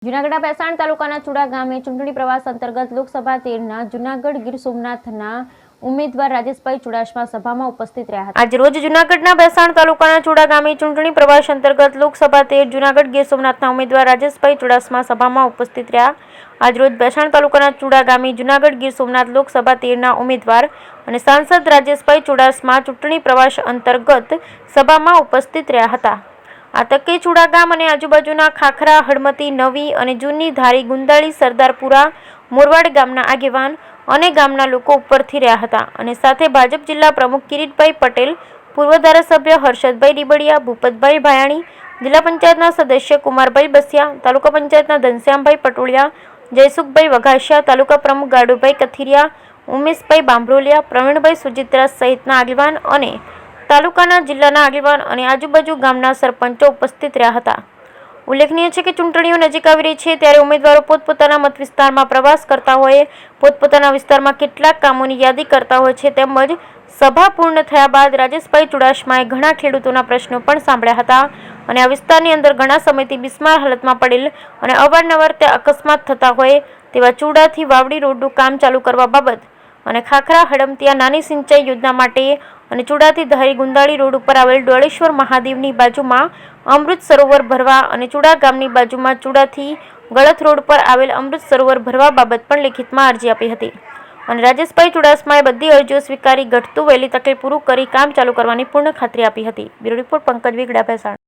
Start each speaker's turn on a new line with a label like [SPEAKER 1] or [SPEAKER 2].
[SPEAKER 1] જૂનાગઢના ભેસાણ તાલુકાના ચુડા ગામે ચૂંટણી પ્રવાસ અંતર્ગત લોકસભા 13ના જૂનાગઢ ગીર સોમનાથના ઉમેદવાર રાજેશભાઈ ચુડાસમા સભામાં ઉપસ્થિત રહ્યા હતા। આજ રોજ જૂનાગઢના ભેસાણ તાલુકાના ચુડા ગામે ચૂંટણી પ્રવાસ અંતર્ગત લોકસભા 13 જૂનાગઢ ગીર સોમનાથના ઉમેદવાર રાજેશભાઈ ચુડાસમા સભામાં ઉપસ્થિત રહ્યા। આજ રોજ ભેસાણ તાલુકાના ચુડા ગામે જૂનાગઢ ગીર સોમનાથ લોકસભા 13ના ઉમેદવાર અને સાંસદ રાજેશભાઈ ચુડાસમા ચૂંટણી પ્રવાસ અંતર્ગત સભામાં ઉપસ્થિત રહ્યા હતા। આ તકે ચુડા ગામ અને આજુબાજુના ખાખરા, હડમતી, નવી અને જૂની ધારી, ગુંદાળી, સરદારપુરા, મોરવાડ ગામના આગેવાન અને ગામના લોકો ઉપરથી રહ્યા હતા અને સાથે ભાજપ જિલ્લા પ્રમુખ કિરીટભાઈ પટેલ, પૂર્વ ધારાસભ્ય હર્ષદભાઈ ડીબડિયા, ભૂપતભાઈ ભાયાણી, જિલ્લા પંચાયતના સદસ્ય કુમારભાઈ બસિયા, તાલુકા પંચાયતના ધનશ્યામભાઈ પટોળિયા, જયસુખભાઈ વઘાસિયા, તાલુકા પ્રમુખ ગાડુભાઈ કથિરિયા, ઉમેશભાઈ બાંભરોલિયા, પ્રવીણભાઈ સુજિત્રા સહિતના આગેવાન અને તાલુકાના જિલ્લાના આગેવાન અને આજુબાજુ ગામના સરપંચો ઉપસ્થિત રહ્યા હતા। ઉલ્લેખનીય છે કે ચૂંટણીઓ નજીક આવી રહી છે ત્યારે ઉમેદવારો પોતપોતાના મત વિસ્તારમાં પ્રવાસ કરતા હોય, પોતપોતાના વિસ્તારમાં કેટલાક કામોની યાદી કરતા હોય છે। તેમજ સભા પૂર્ણ થયા બાદ રાજેશભાઈ ચુડાસમાએ ઘણા ખેડૂતોના પ્રશ્નો પણ સાંભળ્યા હતા અને આ વિસ્તારની અંદર ઘણા સમયથી બિસ્માર હાલતમાં પડેલ અને અવારનવાર તે અકસ્માત થતા હોય તેવા ચુડાથી વાવડી રોડનું કામ ચાલુ કરવા બાબત અને ખાખરા હડમતિયા નાની સિંચાઈ યોજના માટે અને ચુડાથી ધારી ગુંદાળી રોડ ઉપર આવેલ ડોળેશ્વર મહાદેવની બાજુમાં અમૃત સરોવર ભરવા અને ચુડા ગામની બાજુમાં ચુડાથી ગળથ રોડ પર આવેલ અમૃત સરોવર ભરવા બાબત પણ લેખિતમાં અરજી આપી હતી અને રાજેશભાઈ ચુડાસમાએ બધી અરજીઓ સ્વીકારી ઘટતું વહેલી તકે પૂરું કરી કામ ચાલુ કરવાની પૂર્ણ ખાતરી આપી હતી। Bureau report Pankaj Vegada, Bhesan.